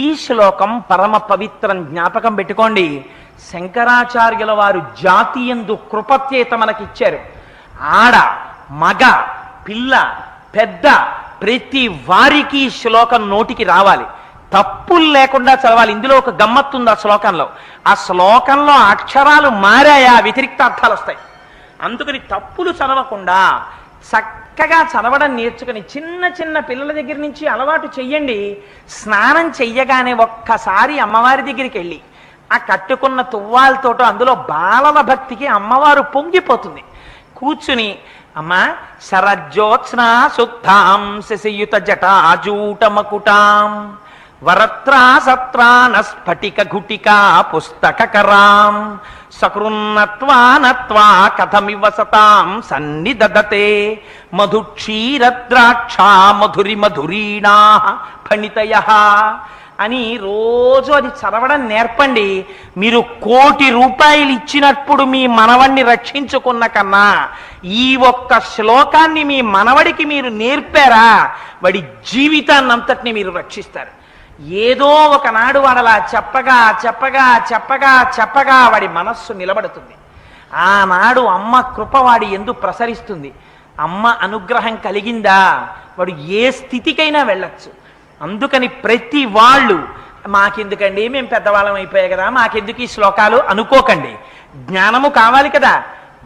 ఈ శ్లోకం పరమ పవిత్రం, జ్ఞాపకం పెట్టుకోండి. శంకరాచార్యుల వారు జాతియందు కృపత్యేత మనకిచ్చారు. ఆడ మగ పిల్ల పెద్ద ప్రతి వారికి శ్లోకం నోటికి రావాలి, తప్పులు లేకుండా చదవాలి. ఇందులో ఒక గమ్మత్తుంది ఆ శ్లోకంలో అక్షరాలు మారాయా వ్యతిరిక్త అర్థాలు వస్తాయి. అందుకని తప్పులు చదవకుండా చక్కగా చదవడం నేర్చుకుని చిన్న చిన్న పిల్లల దగ్గర నుంచి అలవాటు చెయ్యండి. స్నానం చెయ్యగానే ఒక్కసారి అమ్మవారి దగ్గరికి వెళ్ళి ఆ కట్టుకున్న తువ్వాలతోటో అందులో బాలల భక్తికి అమ్మవారు పొంగిపోతుంది. కూర్చుని అమ్మా శరజ్యోత్స్నా శుద్ధాం శశియుత జటాజూట మకుటాం వరత్రా సత్రాన స్ఫటిక ఘుటికా పుస్తకరాం సకృన్నత్వా నత్వా కథమివ సతాం సన్నిదదతే మధుక్షీరద్రాక్షా మధురి మధురీణా ఫణితయః అని రోజు అది చదవడం నేర్పండి. మీరు 1,00,00,000 రూపాయలు ఇచ్చినప్పుడు మీ మనవణ్ణి రక్షించుకున్న కన్నా ఈ ఒక్క శ్లోకాన్ని మీ మనవడికి మీరు నేర్పారా, వాడి జీవితాన్నంతటిని మీరు రక్షిస్తారు. ఏదో ఒకనాడు వాడలా చెప్పగా చెప్పగా చెప్పగా చెప్పగా వాడి మనస్సు నిలబడుతుంది. ఆనాడు అమ్మ కృప వాడి ఎందు ప్రసరిస్తుంది. అమ్మ అనుగ్రహం కలిగిందా వాడు ఏ స్థితికైనా వెళ్ళచ్చు. అందుకని ప్రతి వాళ్ళు మాకెందుకండి, మేము పెద్దవాళ్ళం అయిపోయాయి కదా, మాకెందుకు ఈ శ్లోకాలు అనుకోకండి. జ్ఞానము కావాలి కదా,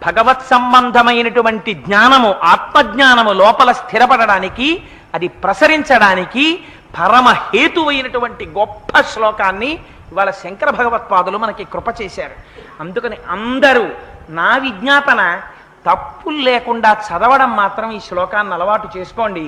భగవత్ సంబంధమైనటువంటి జ్ఞానము ఆత్మజ్ఞానము లోపల స్థిరపడడానికి అది ప్రసరించడానికి పరమ హేతువైనటువంటి గొప్ప శ్లోకాన్ని ఇవాళ శంకర భగవత్పాదులు మనకి కృప చేశారు. అందుకని అందరూ నా విజ్ఞాపన తప్పులు లేకుండా చదవడం మాత్రం ఈ శ్లోకాన్ని అలవాటు చేసుకోండి.